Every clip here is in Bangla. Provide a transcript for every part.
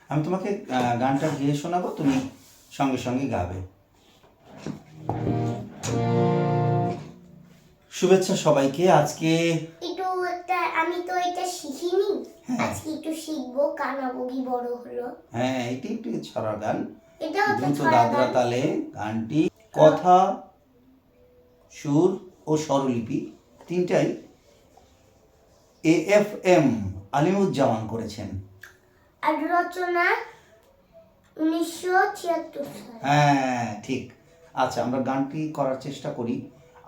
আমি তোমাকে গানটা গেয়ে শোনাবো, তুমি সঙ্গে সঙ্গে গাবে। শুভেচ্ছা সবাইকে। আজকে আমি তো এটা শিখিনি, আজকে একটু শিখবো। কানা বগি বড় হলো। হ্যাঁ, এটি একটি ছড়া গান, এটাও তো দ্রুত ছড়া দাদরা গান। তালে গানটি কথা, সুর ও স্বরলিপি তিনটাই AFM আলিমুজ্জামান করেছেন। আর রচনা 1976 সালে। হ্যাঁ ঠিক। আচ্ছা, আমরা গানটি করার চেষ্টা করি।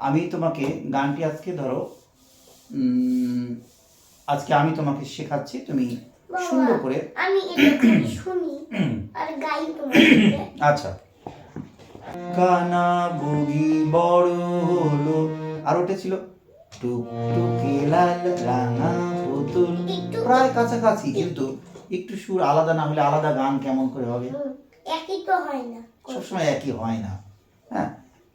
আমি তোমাকে গানটি আজকে ধরো আজকে আমি তোমাকে শেখাচ্ছি, তুমি সুন্দর করে আমি এটা খালি শুনি আর গাই তোমার সাথে। আচ্ছা। কানা বগি বড় হলো, আর ওটা ছিল টুকটুকে লাল রাঙা পুতুল। প্রায় কাছাকাছি, কিন্তু একটু সুর আলাদা না হলে আলাদা গান কেমন করে হবে? একই তো হয় না, সবসময় একই হয় না। হ্যাঁ,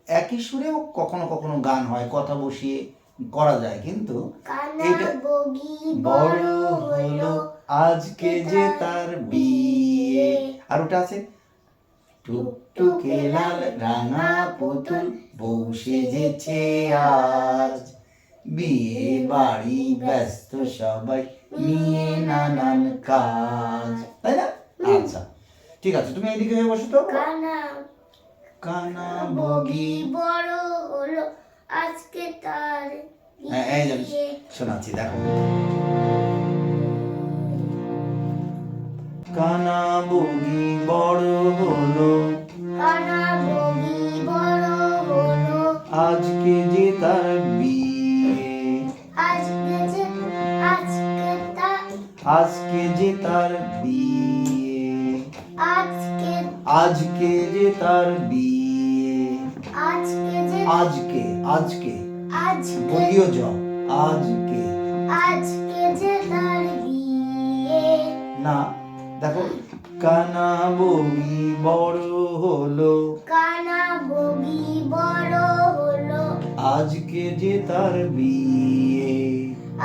একই সুরেও কখনো কখনো গান হয়, কথা বসিয়ে করা যায়, কিন্তু কানা বগি বড় হলো আজকে যে তার বিয়ে। আর ওটা আছে টুকটুকে লাল রাঙা পুতুল বউ সেজেছে আজ, বিয়ে বাড়ি ব্যস্ত সবাই নিয়ে নানান কাজ। তাই না? আচ্ছা ঠিক আছে, তুমি এদিকে হয়ে বসো তো। কানা বগি বড় হলো আজকে তার হ্যাঁ, এই যে শোনাচ্ছি, দেখো। কানা বগি বড় হলো, কানা বগি বড় হলো আজকে যে তার বিয়ে, আজকে যে তার বিয়ে, আজকে যে তার বিয়ে, আজকে বলিও জ আজকে যে তার বিয়ে। না, দেখো। কানা বগি বড় হলো, কানা বগি বড় হলো আজকে যে তার বিয়ে।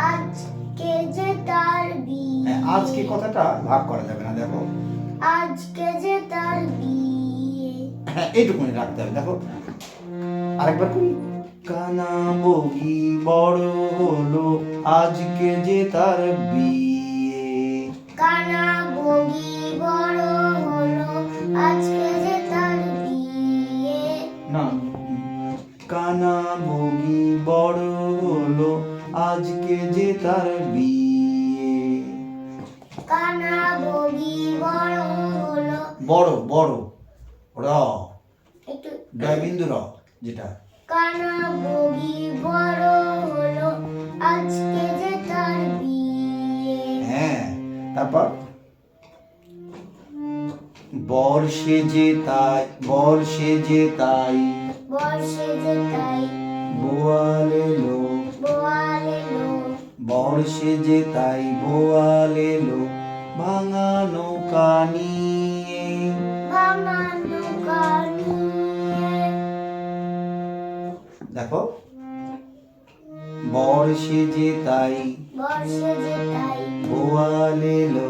আজকে যে তার বিয়ে। আজকে কথাটা ভাগ করা যাবে না, দেখো। আজকে যে তার বিয়ে। হ্যাঁ, এইটুকুনি রাখতে হবে, দেখো। আরেকবার করি। কানা বগি বড় হলো আজকে যে তার বিয়ে। কানা বগি বড় হলো আজকে যে তার বিয়ে। না, কানা বগি বড় হলো আজকে যে তার বিয়ে। কানা বগি বড় হলো। বড় বড় র, একটু ডয়বিন্দু র যেটা। কানা বগি বড় হলো আজকে যে তার বিয়ে। হ্যাঁ, তারপর বর্ষে যে তাই বর্ষে যে তাই বোয়াল এলো, বর্ষে যে তাই বোয়াল এলো ভাঙা নৌকা নিয়ে। দেখো, বর্ষে যে তাই বোয়াল এলো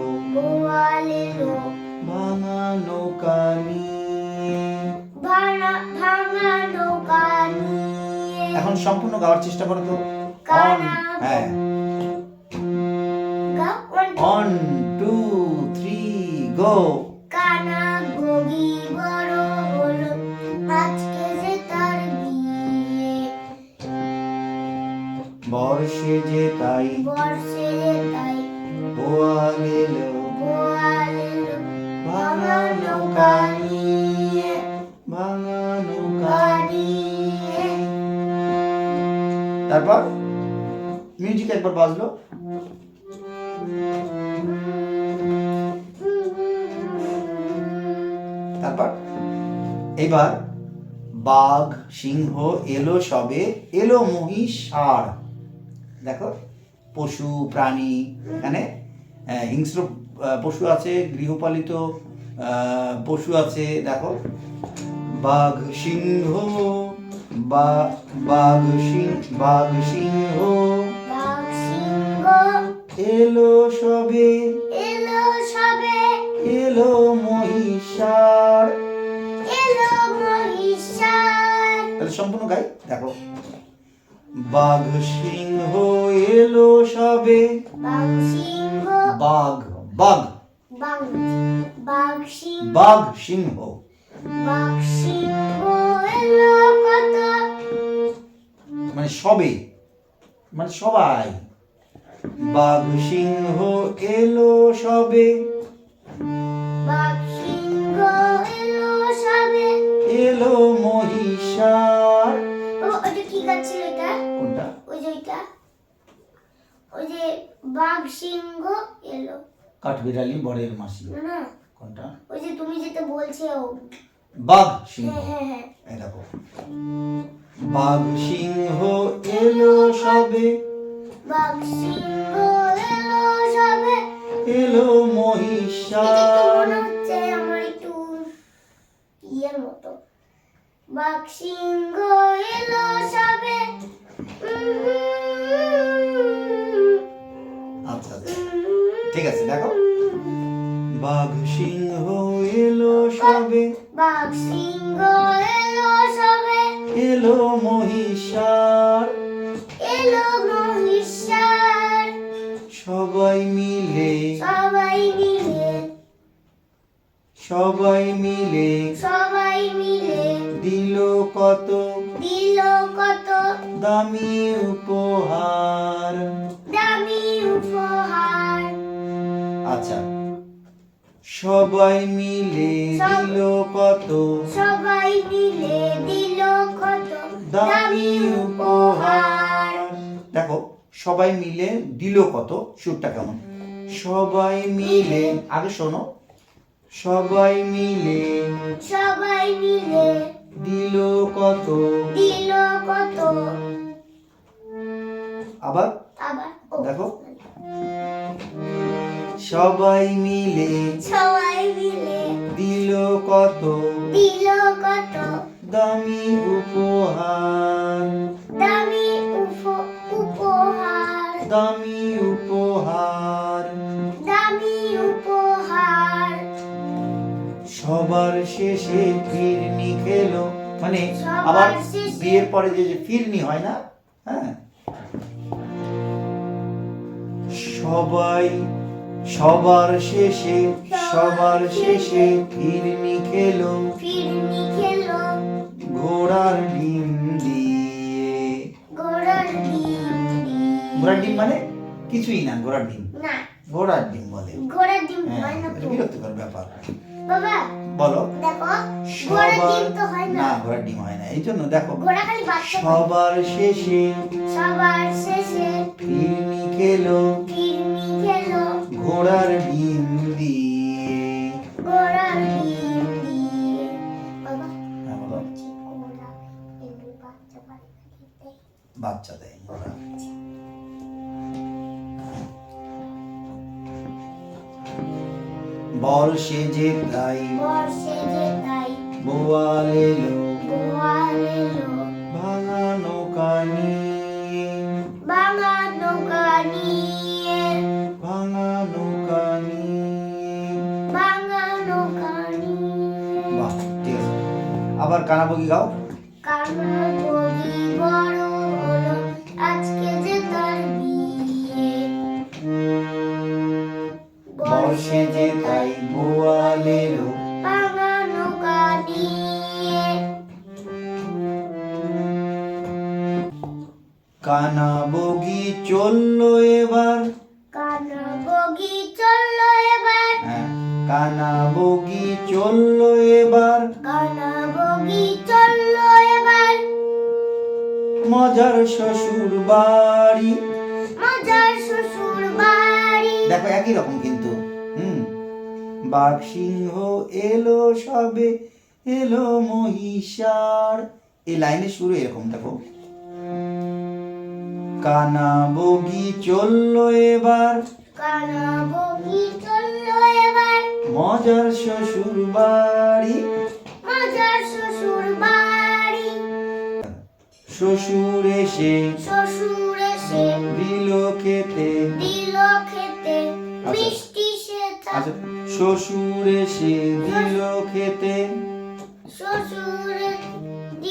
ভাঙা নৌকা নিয়ে। এখন সম্পূর্ণ গাওয়ার চেষ্টা করো তো। হ্যাঁ, 1 2 3 গো। কানা বগি বড় হলো আজকে যে তার বিয়ে। বর্ষে যে তাই বোয়াল এলো ভাঙা নৌকা নিয়ে, ভাঙা নৌকা নিয়ে। তারপর মিউজিক একবার বাজলো। তারপর এবার বাঘ সিংহ এলো সবে, এলো মহিষ ষাঁড়। দেখো, পশু প্রাণী, এখানে হিংস্র পশু আছে, গৃহপালিত পশু আছে। দেখো, বাঘ সিংহ বাঘ সিংহ এলো সবে, এলো সম্পূর্ণ গাই, দেখো। বাঘ সিংহ এলো সবে, বাঘ সিংহ, বাঘ বাঘ বাঘ, বাঘ সিংহ, বাঘ সিংহ, বাঘ সিংহ এলো কত, মানে সবে, মানে সবাই। বাঘ সিংহ এলো সবে, বাঘ সিংহ এলো সবে, এলো মহিষার। ও ওটা কি গাছ ছিল এটা? কোনটা? ওই যে ওইটা, ওই যে বাঘ সিংহ এলো, কাঠবিড়ালি বরের মাসি। না না, কোনটা? ওই যে তুমি যেটা বলছো, বাঘ সিংহ। হ্যাঁ হ্যাঁ হ্যাঁ, এই দেখো, বাঘ সিংহ এলো সবে, বাঘ সিংহ এলো সবে। এলো এটা একটু মহিষার। মনে হচ্ছে আমার একটু ইয়ের মতো। বাঘ সিংহ এলো সবে, আচ্ছা আচ্ছা, ঠিক আছে, দেখো। বাঘ সিংহ এলো সবে, বাঘ সিংহ এলো সবে, এলো মহিষার। এলো মহিষার। সবাই মিলে, সবাই মিলে, সবাই মিলে সবাই মিলে দিল কত দিল কত দামি উপহার। দামি উপহার। আচ্ছা, সবাই মিলে দিল কত সবাই মিলে দিল কত দামি উপহার। দেখো, সবাই মিলে দিল কত, সুরটা কেমন? সবাই মিলে, আগে শোনো। সবাই মিলে সবাই মিলে দিল কত, দিল কত। আবার আবার দেখো, সবাই মিলে সবাই মিলে দিল কত দিল কত দামি উপহার। দামি উপহার। দামি উপহার। দামি উপহার। সবার শেষে ফিরনি খেলো, মানে সবার আবার শেষে- বিয়ের পরে যে ফিরনি হয় না, হ্যাঁ, সবাই সবার শেষে, সবার শেষে ফিরনি খেলো ফিরনি খেলো ঘোড়ার ডিম দিয়ে। ঘোড়ার ডিম দিয়ে। ঘোড়ার ডিম মানে কিছুই না, ঘোড়ার ডিম, না, ঘোড়ার ডিম বলে। ঘোড়ার ডিম হ্যাঁ, হয় না এটা তো বিরক্তিকর ব্যাপার। বাবা। বলো। দেখো, ঘোড়ার ডিম তো হয় না, না, ঘোড়ার ডিম হয় না, এই জন্য দেখো, ঘোড়া খালি বাচ্চা পায়। সবার শেষে সবার শেষে ফিরনি খেলো ফিরনি খেলো ঘোড়ার ডিম দিয়ে। ঘোড়ার ডিম দিয়ে। বাবা, হ্যাঁ, বলো। ঘোড়া এমনি বাচ্চা পায় না খেতে। বাচ্চা দেয় ঘোড়া। বর সেজে তাই বর্ষে যে তাই বোয়াল এলো বোয়াল এলো ভাঙা নৌকা নিয়ে। ভাঙা নৌকা নিয়ে। ভাঙা নৌকা নিয়ে। ভাঙা নৌকা নিয়ে। বাহ, ঠিক আছে। আবার কানাবগি গাও। কানা বগি বড় হলো আজকে যে তার বিয়ে। বর্ষে যে তাই বোয়াল এলো ভাঙা নৌকা নিয়ে। কানাবগি চললো এবার। কানা বগি চললো এবার। হ্যাঁ, কানাবগি চললো এবার কানা বগি চললো এবার মজার শ্বশুর বাড়ি। মজার শ্বশুর বাড়ি। দেখো, একই রকম কিন্তু। বাঘ সিংহ এলো সবে, এলো মহিষার। এই লাইনের শুরু এরকম, দেখো। কানাবগি চললো এবার কানা বগি চললো এবার মজার শ্বশুর বাড়ি। মজার শ্বশুর বাড়ি। শ্বশুর এসে শ্বশুর এসে দিল খেতে। দিল খেতে মিষ্টি সে আচ্ছা, শ্বশুর এসে দিল খেতে। শ্বশুর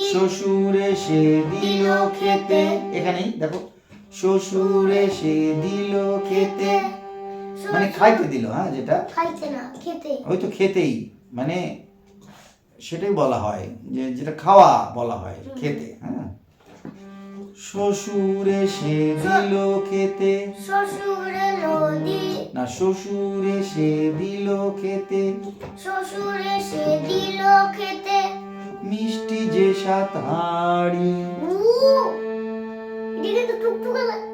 শ্বশুর এসে দিল খেতে, এখানেই দেখো, শ্বশুর এসে দিল খেতে, মানে খাইতে দিল, হ্যাঁ, যেটা খাইতে না, খেতে। ওই তো খেতেই, মানে সেটাই বলা হয়, যে যেটা খাওয়া বলা হয় খেতে, হ্যাঁ। শ্বশুর এসে দিল খেতে, শ্বশুর এলো না, শ্বশুর এসে দিল খেতে, শ্বশুর এসে দিল খেতে, মিষ্টি যে 7 হাঁড়ি, এদিকে তো টুকটুকে লাগে।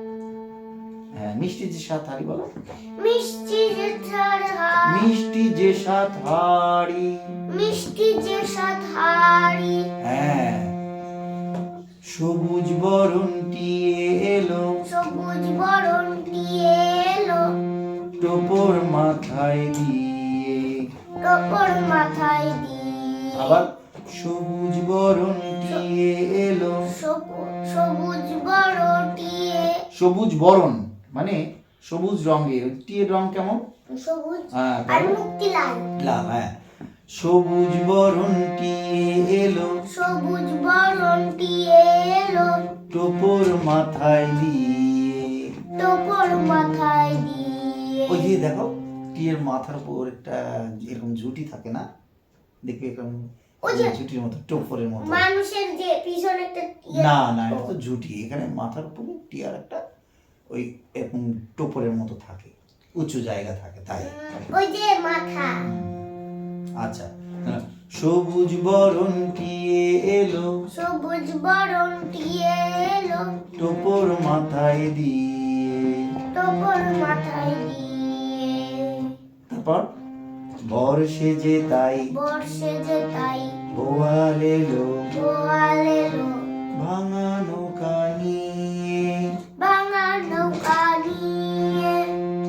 হ্যাঁ, মিষ্টি যে 7 হাঁড়ি বলো, মিষ্টি যে 4 হাড়ি, মিষ্টি যে 7 হাঁড়ি, মিষ্টি যে 7 হাড়ি, হ্যাঁ। সবুজ বরণটি এলো, সবুজ বরণ দিয়ে এলো, টোপর মাথায় দিয়ে, টপর মাথায় দিয়ে, আবার সবুজ বরণটি এলো, সবুজ বরণ দিয়ে, সবুজ বরণ মানে সবুজ রঙের, টিয়ের রং কেমন, সবুজ হ্যাঁ, আর মুক্তি লাল, লাল, হ্যাঁ। সবুজ বরণটি এলো, সবুজ বরণ দিয়ে এলো, টোপর মাথায় দিয়ে, টপর মাথায় দিয়ে, ওই যে দেখো টিয়ের মাথার উপর একটা এরকম ঝুঁটি থাকে না, দেখবে এরকম ওই যে ঝুঁটির মতো, টোপরের মতো, মানুষের যে পিছনে একটা না না, এটা তো ঝুঁটি, এখানে মাথার উপরে টিয়ার একটা ওই এরকম টোপরের মতো থাকে, উঁচু জায়গা থাকে, তাই। ওই যে মাথা, আচ্ছা, সবুজ বরণটি এলো, সবুজ বরণ দিয়ে এলো, টোপর মাথায় দিয়ে, টপর মাথায় দিয়ে, তারপর বর সেজে তাই, বর্ষে যে তাই, বোয়াল এলো, বোয়াল এলো, ভাঙা নৌকা নিয়ে, ভাঙা নৌকা নিয়ে,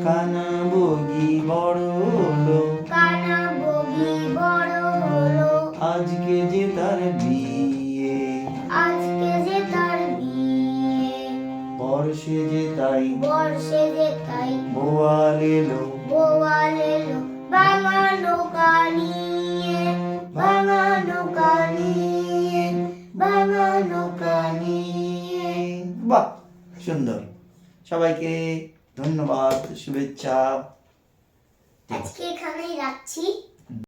কানা বগি বড় হলো, কানা বগি বড় হলো, আজকে যে তার বিয়ে, আজকে যে তার বিয়ে, বর সেজে তাই, বর্ষে যে তাই, বোয়াল এলো, বোয়াল এলো, ভাঙা নৌকা নিয়ে, ভাঙা নৌকা নিয়ে, ভাঙা নৌকা নিয়ে। বাহ, সুন্দর। সবাইকে ধন্যবাদ, শুভেচ্ছা। আজকে এখানেই রাখছি।